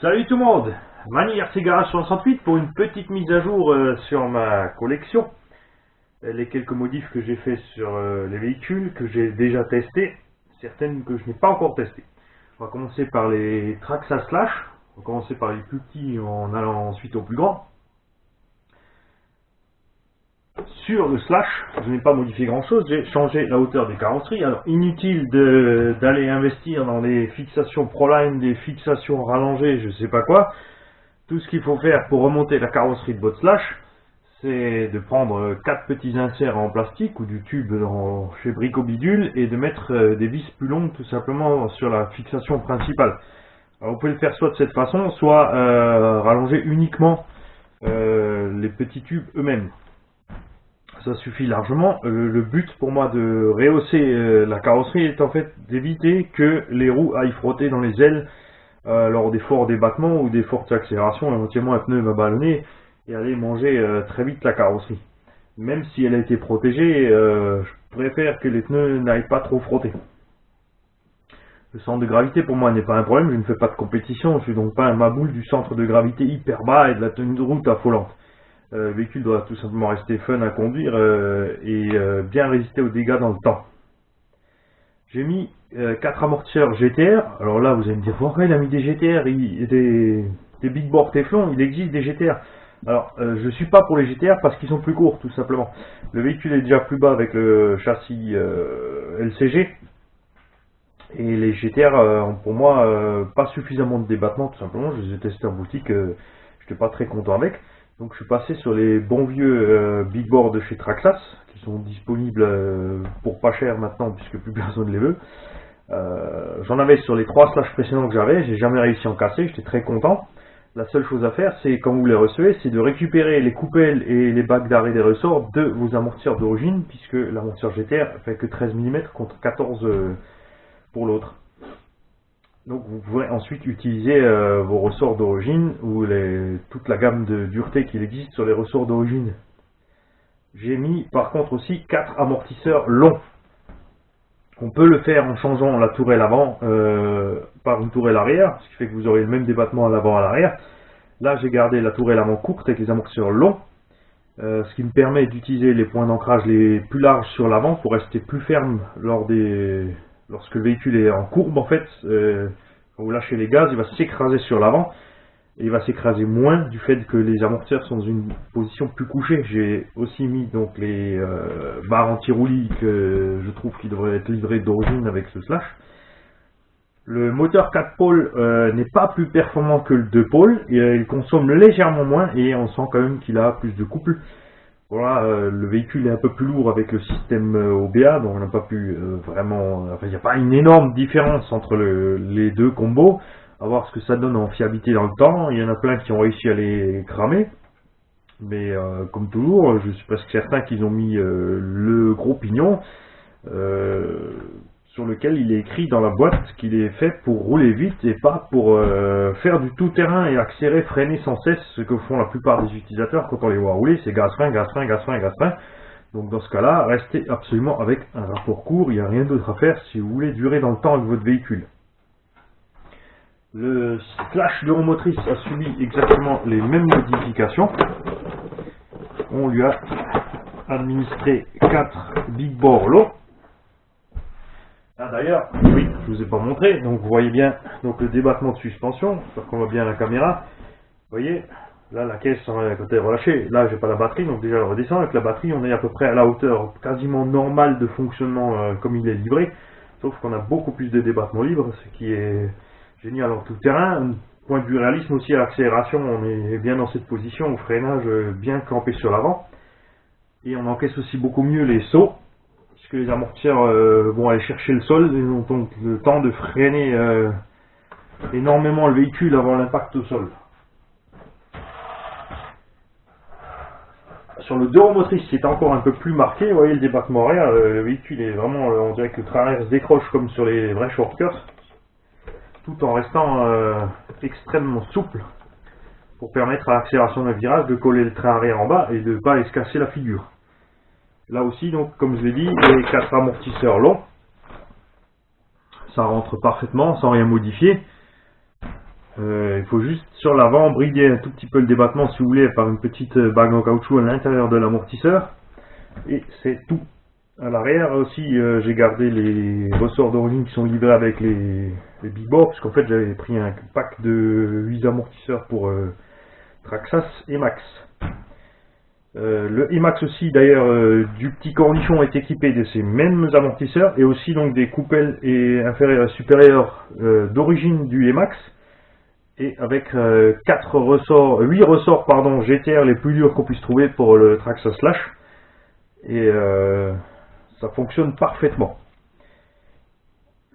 Salut tout le monde, Mani RC Garage 68 pour une petite mise à jour sur ma collection. Les quelques modifs que j'ai fait sur les véhicules que j'ai déjà testés, certaines que je n'ai pas encore testées. On va commencer par les Traxxas Slash, on va commencer par les plus petits en allant ensuite aux plus grands. Sur le Slash, je n'ai pas modifié grand chose, j'ai changé la hauteur des carrosseries. Alors inutile d'aller investir dans les fixations Proline, des fixations rallongées, je sais pas quoi. Tout ce qu'il faut faire pour remonter la carrosserie de votre Slash, c'est de prendre 4 petits inserts en plastique ou du tube chez Brico Bidule et de mettre des vis plus longues tout simplement sur la fixation principale. Alors, vous pouvez le faire soit de cette façon, soit rallonger uniquement les petits tubes eux-mêmes. Ça suffit largement. Le but pour moi de rehausser la carrosserie est en fait d'éviter que les roues aillent frotter dans les ailes lors des forts débattements ou des fortes accélérations. Éventuellement un pneu va ballonner et aller manger très vite la carrosserie. Même si elle a été protégée, je préfère que les pneus n'aillent pas trop frotter. Le centre de gravité pour moi n'est pas un problème, je ne fais pas de compétition, je suis donc pas un maboule du centre de gravité hyper bas et de la tenue de route affolante. Le véhicule doit tout simplement rester fun à conduire et bien résister aux dégâts dans le temps. J'ai mis 4 amortisseurs GTR. Alors là, vous allez me dire, pourquoi il a mis des GTR, des big bore Teflon, il existe des GTR. Alors, je suis pas pour les GTR parce qu'ils sont plus courts, tout simplement. Le véhicule est déjà plus bas avec le châssis LCG. Et les GTR ont pour moi pas suffisamment de débattement, tout simplement. Je les ai testés en boutique, je n'étais pas très content avec. Donc je suis passé sur les bons vieux big board de chez Traxxas, qui sont disponibles pour pas cher maintenant, puisque plus personne les veut. J'en avais sur les 3 Slash précédents que j'avais, j'ai jamais réussi à en casser, j'étais très content. La seule chose à faire, c'est quand vous les recevez, c'est de récupérer les coupelles et les bacs d'arrêt des ressorts de vos amortisseurs d'origine, puisque l'amortisseur GTR fait que 13 mm contre 14 pour l'autre. Donc vous pourrez ensuite utiliser vos ressorts d'origine ou toute la gamme de dureté qu'il existe sur les ressorts d'origine. J'ai mis par contre aussi 4 amortisseurs longs. On peut le faire en changeant la tourelle avant par une tourelle arrière, ce qui fait que vous aurez le même débattement à l'avant et à l'arrière. Là j'ai gardé la tourelle avant courte avec les amortisseurs longs, ce qui me permet d'utiliser les points d'ancrage les plus larges sur l'avant pour rester plus ferme lorsque le véhicule est en courbe en fait. Quand vous lâchez les gaz, il va s'écraser sur l'avant et il va s'écraser moins du fait que les amortisseurs sont dans une position plus couchée. J'ai aussi mis donc les barres anti-roulis que je trouve qu'ils devraient être livrés d'origine avec ce Slash. Le moteur 4 pôles n'est pas plus performant que le 2 pôles, et il consomme légèrement moins et on sent quand même qu'il a plus de couple. Voilà, le véhicule est un peu plus lourd avec le système OBA, donc on n'a pas pu vraiment... Enfin, il n'y a pas une énorme différence entre les deux combos. À voir ce que ça donne en fiabilité dans le temps. Il y en a plein qui ont réussi à les cramer. Mais comme toujours, je suis presque certain qu'ils ont mis le gros pignon sur lequel il est écrit dans la boîte qu'il est fait pour rouler vite et pas pour faire du tout-terrain et accélérer, freiner sans cesse, ce que font la plupart des utilisateurs quand on les voit rouler, c'est gaz-frein, gaz-frein, gaz-frein, gaz-frein. Donc dans ce cas-là, restez absolument avec un rapport court, il n'y a rien d'autre à faire si vous voulez durer dans le temps avec votre véhicule. Le Slash Duromotrice a subi exactement les mêmes modifications. On lui a administré 4 big bore low. Ah, d'ailleurs, oui, je vous ai pas montré, donc vous voyez bien donc le débattement de suspension, j'espère qu'on voit bien la caméra. Vous voyez, là la caisse quand elle est relâchée, là j'ai pas la batterie, donc déjà elle redescend. Avec la batterie on est à peu près à la hauteur quasiment normale de fonctionnement comme il est livré, sauf qu'on a beaucoup plus de débattement libre, ce qui est génial en tout terrain. Point de vue réalisme aussi, à l'accélération on est bien dans cette position, au freinage bien campé sur l'avant, et on encaisse aussi beaucoup mieux les sauts, puisque les amortisseurs vont aller chercher le sol, et ont donc le temps de freiner énormément le véhicule avant l'impact au sol. Sur le Duromotrice, c'est encore un peu plus marqué, vous voyez le débattement arrière, le véhicule est vraiment, on dirait que le train arrière se décroche comme sur les vrais shortcuts, tout en restant extrêmement souple, pour permettre à l'accélération d'un virage de coller le train arrière en bas et de ne pas aller se casser la figure. Là aussi, donc, comme je l'ai dit, les 4 amortisseurs longs, ça rentre parfaitement sans rien modifier. Il faut juste sur l'avant brider un tout petit peu le débattement si vous voulez par une petite bague en caoutchouc à l'intérieur de l'amortisseur. Et c'est tout. À l'arrière aussi j'ai gardé les ressorts d'origine qui sont livrés avec les big bores, parce qu'en fait j'avais pris un pack de 8 amortisseurs pour Traxxas Emax. Le Emax aussi d'ailleurs du petit cornichon est équipé de ces mêmes amortisseurs et aussi donc des coupelles et inférieures et supérieures d'origine du Emax, et avec 8 ressorts pardon, GTR les plus durs qu'on puisse trouver pour le Traxxas Slash, et ça fonctionne parfaitement.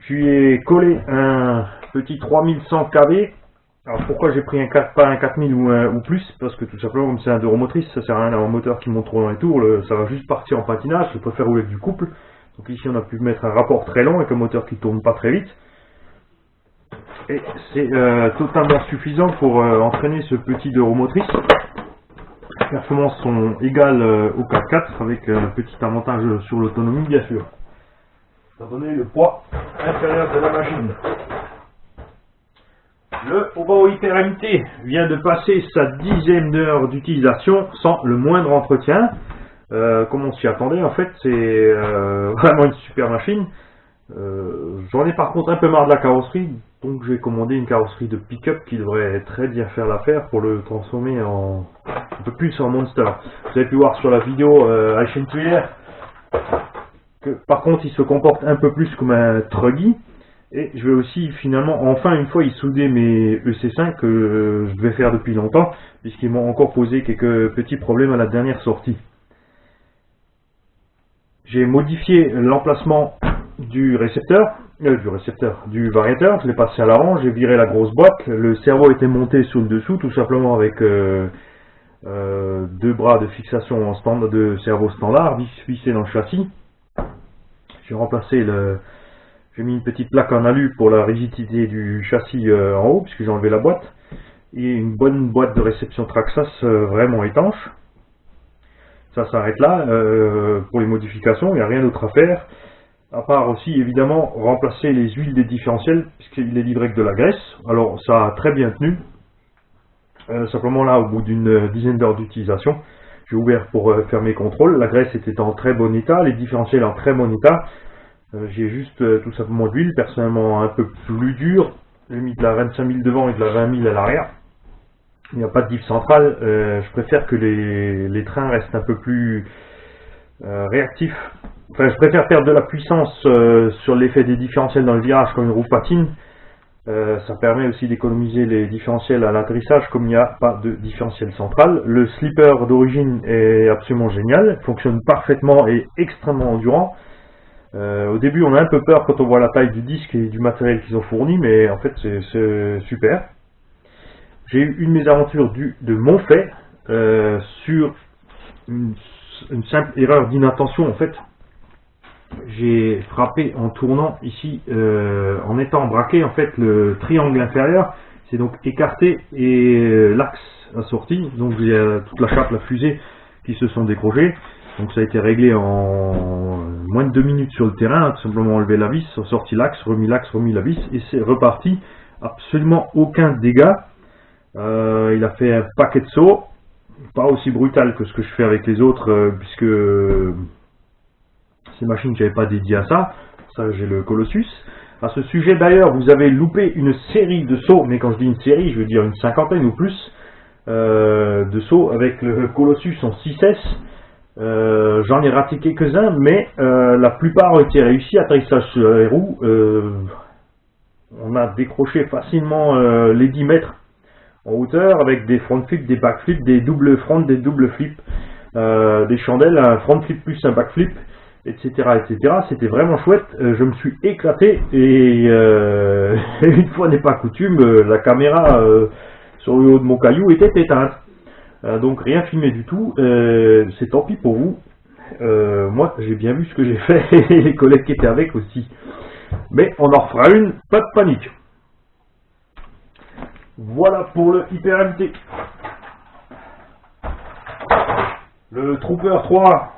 Je lui ai collé un petit 3100 kV. Alors pourquoi j'ai pris pas un 4000 ou plus? Parce que tout simplement comme c'est un 2 roues motrices, ça sert à rien d'avoir un moteur qui monte trop dans les tours, ça va juste partir en patinage, je préfère rouler avec du couple. Donc ici on a pu mettre un rapport très long avec un moteur qui tourne pas très vite. Et c'est totalement suffisant pour entraîner ce petit 2 roues motrices. Les performances sont égales au 4x4 avec un petit avantage sur l'autonomie bien sûr. Ça va donner le poids inférieur de la machine. Le Obao Hyper-MT vient de passer sa 10e d'heure d'utilisation sans le moindre entretien. Comme on s'y attendait, en fait, c'est vraiment une super machine. J'en ai par contre un peu marre de la carrosserie, donc j'ai commandé une carrosserie de pick-up qui devrait très bien faire l'affaire pour le transformer un peu plus en monster. Vous avez pu voir sur la vidéo Alchentuer que par contre il se comporte un peu plus comme un truggy. Et je vais aussi finalement, enfin une fois, y souder mes EC5 que je devais faire depuis longtemps, puisqu'ils m'ont encore posé quelques petits problèmes à la dernière sortie. J'ai modifié l'emplacement du variateur, je l'ai passé à l'avant, j'ai viré la grosse boîte, le cerveau était monté sur le dessous, tout simplement avec 2 bras de fixation en standard de cerveau standard, vissés dans le châssis. J'ai remplacé j'ai mis une petite plaque en alu pour la rigidité du châssis en haut, puisque j'ai enlevé la boîte. Et une bonne boîte de réception Traxxas vraiment étanche. Ça s'arrête là pour les modifications, il n'y a rien d'autre à faire. À part aussi évidemment remplacer les huiles des différentiels, puisqu'il est livré avec de la graisse. Alors ça a très bien tenu. Simplement là, au bout d'une dizaine d'heures d'utilisation, j'ai ouvert pour faire mes contrôles. La graisse était en très bon état, les différentiels en très bon état. J'ai juste tout simplement de l'huile, personnellement un peu plus dure. J'ai mis de la 25 000 devant et de la 20 000 à l'arrière. Il n'y a pas de diff centrale. Je préfère que les trains restent un peu plus réactifs. Enfin, je préfère perdre de la puissance sur l'effet des différentiels dans le virage comme une roue patine. Ça permet aussi d'économiser les différentiels à l'atterrissage comme il n'y a pas de différentiel central. Le slipper d'origine est absolument génial, fonctionne parfaitement et extrêmement endurant. Au début on a un peu peur quand on voit la taille du disque et du matériel qu'ils ont fourni, mais en fait c'est super. J'ai eu une mésaventure de mon fait sur une simple erreur d'inattention. En fait j'ai frappé en tournant ici, en étant braqué, en fait le triangle inférieur s'est donc écarté et l'axe a sorti, donc il y a toute la chape, la fusée qui se sont décrochées. Donc ça a été réglé en moins de 2 minutes sur le terrain, tout simplement enlevé la vis, sorti l'axe, remis la vis, et c'est reparti. Absolument aucun dégât. Il a fait un paquet de sauts, pas aussi brutal que ce que je fais avec les autres, puisque ces machines, j'avais pas dédié à ça. Ça, j'ai le Colossus. À ce sujet d'ailleurs, vous avez loupé une série de sauts, mais quand je dis une série, je veux dire une cinquantaine ou plus de sauts avec le Colossus en 6S. J'en ai raté quelques-uns, mais la plupart ont été réussis. Atterrissage sur les roues, on a décroché facilement les 10 mètres en hauteur avec des front flips, des backflips, des doubles front, des doubles flips, des chandelles, un front flip plus un backflip, etc. etc. C'était vraiment chouette, je me suis éclaté et une fois n'est pas coutume, la caméra sur le haut de mon caillou était éteinte. Donc rien filmé du tout, c'est tant pis pour vous. Moi j'ai bien vu ce que j'ai fait et les collègues qui étaient avec aussi. Mais on en refera une, pas de panique. Voilà pour le Hyper-MT. Le Trooper 3,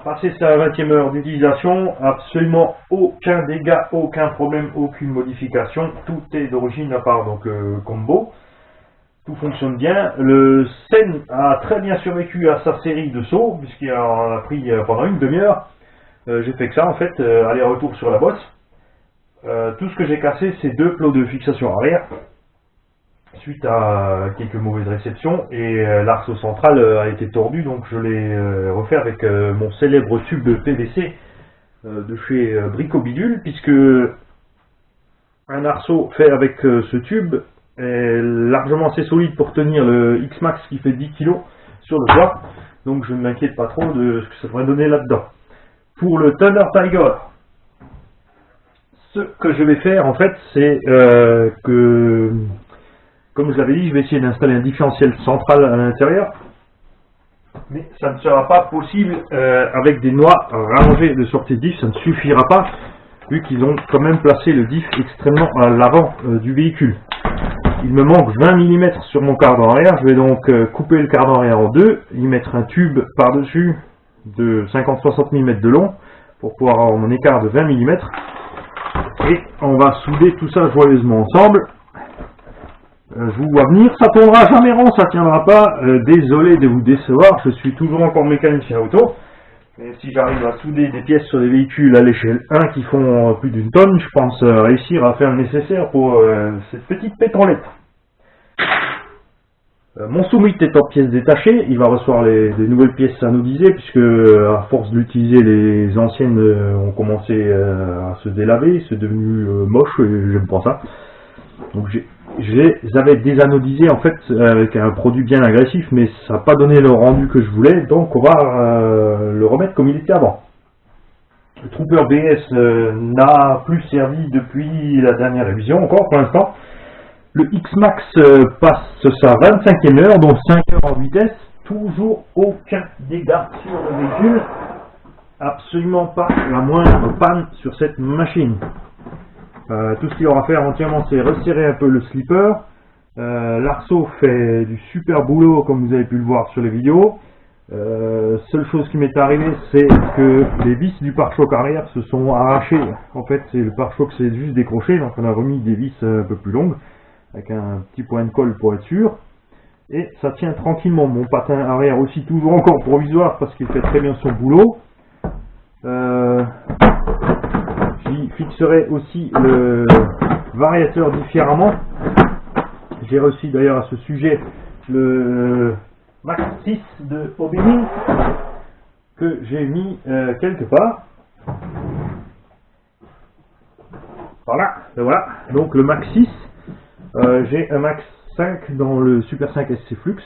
Passé sa 20e heure d'utilisation, absolument aucun dégât, aucun problème, aucune modification. Tout est d'origine à part donc combo. Tout fonctionne bien. Le Sen a très bien survécu à sa série de sauts, puisqu'il en a pris pendant une demi-heure. J'ai fait que ça en fait, aller-retour sur la bosse. Tout ce que j'ai cassé, c'est 2 plots de fixation arrière, suite à quelques mauvaises réceptions, et l'arceau central a été tordu, donc je l'ai refait avec mon célèbre tube PVC de chez Brico Bidule, puisque un arceau fait avec ce tube est largement assez solide pour tenir le X-Max qui fait 10 kg sur le toit, donc je ne m'inquiète pas trop de ce que ça pourrait donner là-dedans. Pour le Thunder Tiger, ce que je vais faire en fait, c'est que, comme je l'avais dit, je vais essayer d'installer un différentiel central à l'intérieur, mais ça ne sera pas possible avec des noix rallongées de sortie de diff, ça ne suffira pas, vu qu'ils ont quand même placé le diff extrêmement à l'avant du véhicule. Il me manque 20 mm sur mon cardan arrière, je vais donc couper le cardan arrière en deux, y mettre un tube par-dessus de 50-60 mm de long, pour pouvoir avoir mon écart de 20 mm, et on va souder tout ça joyeusement ensemble. Je vous vois venir, ça tournera jamais rond, ça tiendra pas, désolé de vous décevoir, je suis toujours encore mécanicien auto, et si j'arrive à souder des pièces sur des véhicules à l'échelle 1 qui font plus d'une tonne, je pense réussir à faire le nécessaire pour cette petite pétrolette. Mon Summit est en pièces détachées, il va recevoir des nouvelles pièces anodisées, puisque à force d'utiliser les anciennes, ont commencé à se délaver, c'est devenu moche, et j'aime pas ça. Donc je les avais désanodisés en fait avec un produit bien agressif, mais ça n'a pas donné le rendu que je voulais, donc on va le remettre comme il était avant. Le Trooper BS n'a plus servi depuis la dernière révision, encore pour l'instant. Le X-Max passe sa 25e heure, dont 5 heures en vitesse, toujours aucun dégât sur le véhicule, absolument pas la moindre panne sur cette machine. Tout ce qu'il aura à faire entièrement, c'est resserrer un peu le slipper. L'arceau fait du super boulot, comme vous avez pu le voir sur les vidéos. Seule chose qui m'est arrivée, c'est que les vis du pare-choc arrière se sont arrachées. En fait, c'est le pare-choc s'est juste décroché, donc on a remis des vis un peu plus longues, avec un petit point de colle pour être sûr. Et ça tient tranquillement. Mon patin arrière aussi, toujours encore provisoire, parce qu'il fait très bien son boulot. J'y fixerai aussi le variateur différemment. J'ai reçu d'ailleurs à ce sujet le Max 6 de Hobbying que j'ai mis quelque part. Voilà, et voilà. Donc le Max 6, j'ai un Max 5 dans le Super 5 SC Flux.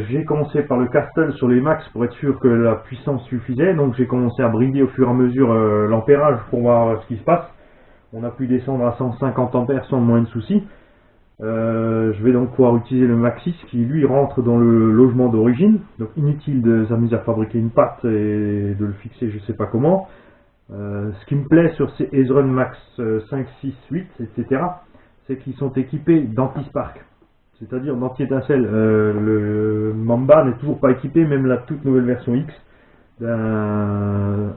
J'ai commencé par le Castle sur les max pour être sûr que la puissance suffisait, donc j'ai commencé à brider au fur et à mesure l'ampérage pour voir ce qui se passe. On a pu descendre à 150 ampères sans moins de soucis. Je vais donc pouvoir utiliser le Max 6 qui lui rentre dans le logement d'origine, donc inutile de s'amuser à fabriquer une patte et de le fixer je sais pas comment. Ce qui me plaît sur ces Ezron Max 5, 6, 8, etc., c'est qu'ils sont équipés d'anti-spark. C'est-à-dire d'anti-étincelle. Le Mamba n'est toujours pas équipé, même la toute nouvelle version X, d'un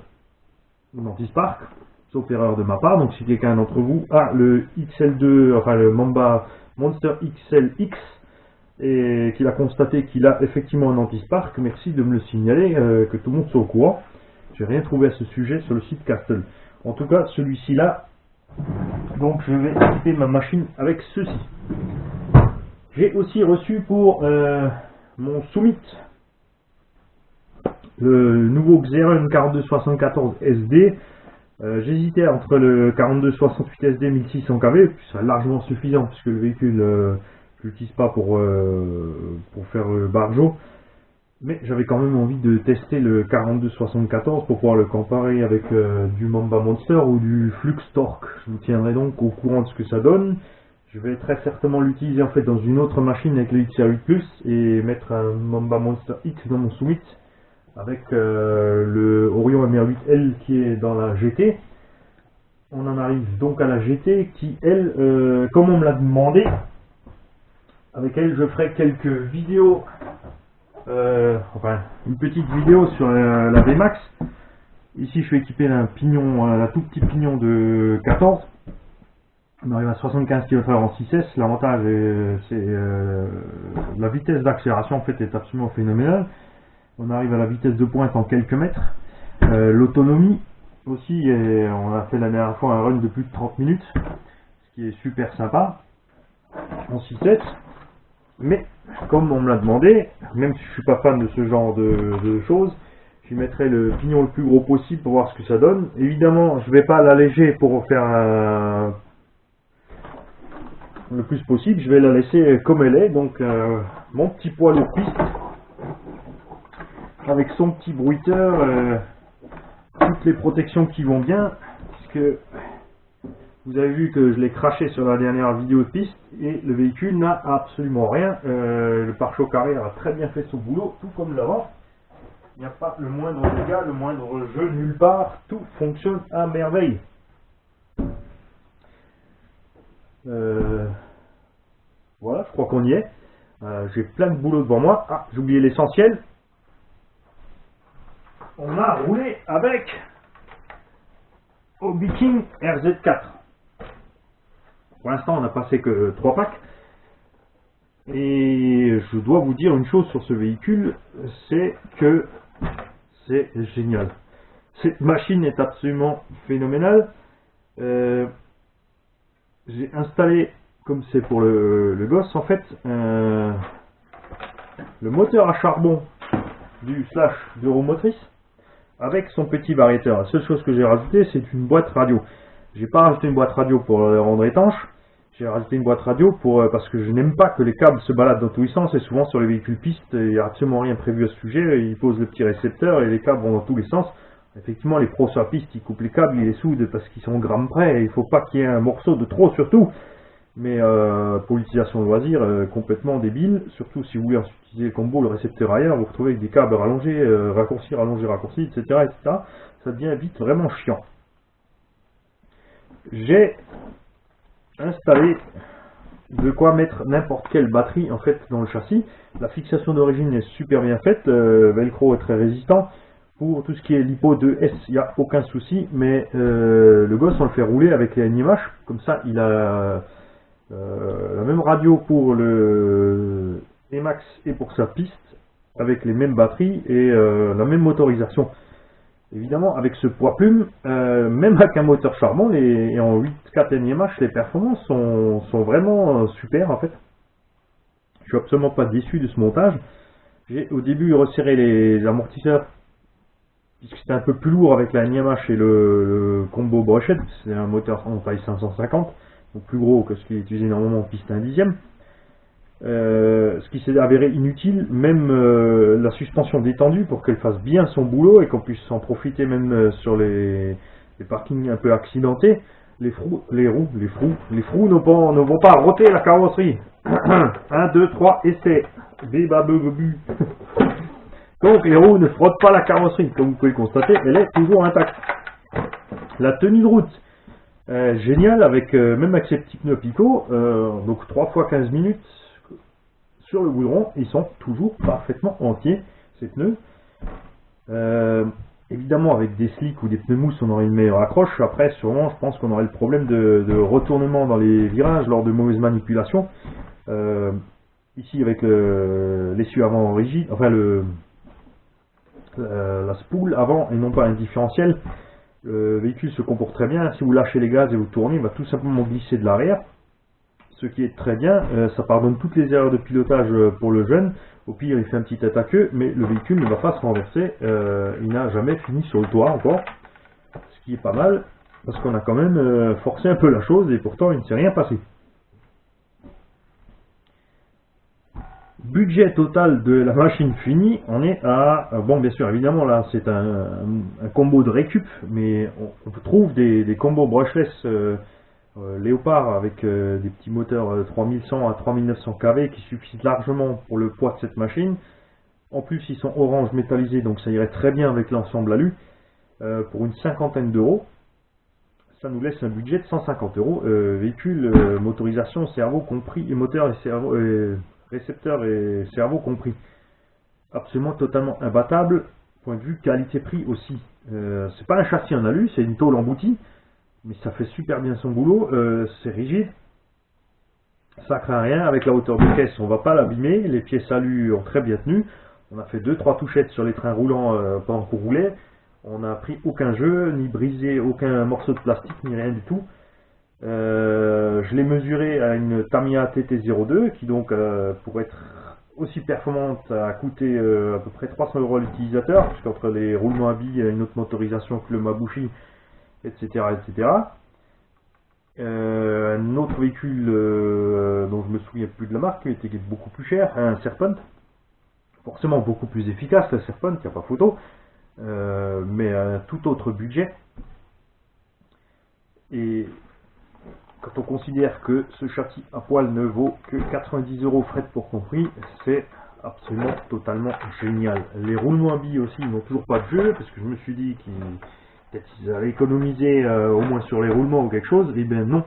anti-spark, sauf erreur de ma part. Donc si quelqu'un d'entre vous a le XL2, enfin le Mamba Monster XLX, et qu'il a constaté qu'il a effectivement un anti-spark, merci de me le signaler, que tout le monde soit au courant. J'ai rien trouvé à ce sujet sur le site Castle. En tout cas, celui-ci là, donc je vais équiper ma machine avec ceci. J'ai aussi reçu pour mon Summit le nouveau Xeron 4274 SD. J'hésitais entre le 4268 SD 1600 kV, puis c'est largement suffisant puisque le véhicule je l'utilise pas pour faire le barjo, mais j'avais quand même envie de tester le 4274 pour pouvoir le comparer avec du Mamba Monster ou du Flux Torque. Je vous tiendrai donc au courant de ce que ça donne. Je vais très certainement l'utiliser en fait dans une autre machine avec le XR8 Plus et mettre un Mamba Monster X dans mon Summit avec le Orion MR8L qui est dans la GT. On en arrive donc à la GT qui, elle, comme on me l'a demandé, avec elle je ferai quelques vidéos enfin une petite vidéo sur la VMAX. Ici je suis équipé d'un pignon, un tout petit pignon de 14. On arrive à 75 km/h en 6S. L'avantage c'est la vitesse d'accélération en fait est absolument phénoménale. On arrive à la vitesse de pointe en quelques mètres. L'autonomie aussi, on a fait la dernière fois un run de plus de 30 minutes, ce qui est super sympa en 6S. Mais comme on me l'a demandé, même si je suis pas fan de ce genre de choses, je mettrai le pignon le plus gros possible pour voir ce que ça donne. Évidemment, je vais pas l'alléger pour faire le plus possible, je vais la laisser comme elle est. Donc mon petit poids lourd piste avec son petit bruiteur, toutes les protections qui vont bien, puisque vous avez vu que je l'ai craché sur la dernière vidéo de piste et le véhicule n'a absolument rien. Le pare-choc arrière a très bien fait son boulot, tout comme l'avant. Il n'y a pas le moindre dégât, le moindre jeu nulle part, tout fonctionne à merveille. Voilà, je crois qu'on y est. J'ai plein de boulot devant moi. Ah, j'ai oublié l'essentiel. On a roulé avec Hobby King RZ4. Pour l'instant, on n'a passé que 3 packs. Et je dois vous dire une chose sur ce véhicule, c'est que c'est génial. Cette machine est absolument phénoménale. J'ai installé, comme c'est pour le gosse en fait, le moteur à charbon du Slash d'Euromotrice avec son petit variateur. La seule chose que j'ai rajouté, c'est une boîte radio. J'ai pas rajouté une boîte radio pour le rendre étanche. J'ai rajouté une boîte radio parce que je n'aime pas que les câbles se baladent dans tous les sens, et souvent sur les véhicules pistes, il n'y a absolument rien prévu à ce sujet. Ils posent le petit récepteur et les câbles vont dans tous les sens. Effectivement, les pros sur la piste, ils coupent les câbles, ils les soudent parce qu'ils sont au gramme près, et il ne faut pas qu'il y ait un morceau de trop surtout. Mais pour l'utilisation de loisir, complètement débile, surtout si vous voulez utiliser le combo, le récepteur ailleurs, vous vous retrouvez avec des câbles rallongés, raccourcis, etc., etc. Ça devient vite vraiment chiant. J'ai installé de quoi mettre n'importe quelle batterie en fait dans le châssis. La fixation d'origine est super bien faite, velcro est très résistant. Pour tout ce qui est lipo 2S, il n'y a aucun souci, mais le gosse on le fait rouler avec les NIMH, comme ça il a la même radio pour le Emax et pour sa piste, avec les mêmes batteries et la même motorisation. Évidemment, avec ce poids plume, même avec un moteur charbon et en 8.4 NIMH, les performances sont vraiment super en fait. Je suis absolument pas déçu de ce montage. J'ai au début resserré les amortisseurs, puisque c'était un peu plus lourd avec la NIMH et le combo brochette. C'est un moteur en taille 550, donc plus gros que ce qui est utilisé normalement en piste 1/10. Ce qui s'est avéré inutile, même la suspension détendue pour qu'elle fasse bien son boulot et qu'on puisse en profiter même sur les parkings un peu accidentés. Les roues ne vont pas roter la carrosserie. 1, 2, 3, essai. Bébabebu. Donc les roues ne frottent pas la carrosserie. Comme vous pouvez le constater, elle est toujours intacte. La tenue de route, géniale, avec même avec ces petits pneus Pico, donc 3 fois 15 minutes sur le goudron, ils sont toujours parfaitement entiers, ces pneus. Évidemment, avec des slicks ou des pneus mousse, on aurait une meilleure accroche. Après, sûrement, je pense qu'on aurait le problème de retournement dans les virages lors de mauvaises manipulations. Ici, avec l'essieu avant rigide, enfin la spoule avant et non pas un différentiel, le véhicule se comporte très bien. Si vous lâchez les gaz et vous tournez, il va tout simplement glisser de l'arrière. Ce qui est très bien, ça pardonne toutes les erreurs de pilotage pour le jeune. Au pire, il fait un petit attaqueux, mais le véhicule ne va pas se renverser. Il n'a jamais fini sur le toit encore, ce qui est pas mal, parce qu'on a quand même forcé un peu la chose, et pourtant il ne s'est rien passé. Budget total de la machine finie, on est à... Bon, bien sûr, évidemment, là, c'est un combo de récup, mais on trouve des combos brushless Léopard avec des petits moteurs 3100 à 3900 kV qui suffisent largement pour le poids de cette machine. En plus, ils sont orange métallisés, donc ça irait très bien avec l'ensemble alu. Pour une cinquantaine d'euros, ça nous laisse un budget de 150 euros. Véhicule, motorisation, cerveau compris, et moteur et cerveau, récepteur et cerveau compris. absolument totalement imbattable, point de vue qualité-prix aussi. C'est pas un châssis en alu, c'est une tôle emboutie, mais ça fait super bien son boulot, c'est rigide, ça craint rien, avec la hauteur de caisse on va pas l'abîmer, les pièces alu ont très bien tenu, on a fait 2-3 touchettes sur les trains roulants pendant qu'on roulait, on n'a pris aucun jeu, ni brisé aucun morceau de plastique, ni rien du tout. Je l'ai mesuré à une Tamiya TT02 qui donc pour être aussi performante a coûté à peu près 300 € à l'utilisateur, puisqu'entre les roulements à billes, une autre motorisation que le Mabushi, etc. etc. Un autre véhicule dont je me souviens plus de la marque, qui était beaucoup plus cher, un Serpent, forcément beaucoup plus efficace, le Serpent, il n'y a pas photo, mais un tout autre budget. Et quand on considère que ce châssis à poil ne vaut que 90 € frais de port compris, c'est absolument totalement génial. Les roulements à billes aussi n'ont toujours pas de jeu, parce que je me suis dit qu'ils allaient économiser au moins sur les roulements ou quelque chose. Et bien non,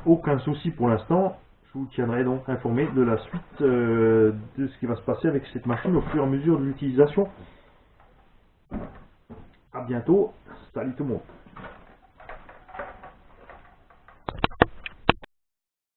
aucun souci pour l'instant. Je vous tiendrai donc informé de la suite de ce qui va se passer avec cette machine au fur et à mesure de l'utilisation. A bientôt, salut tout le monde.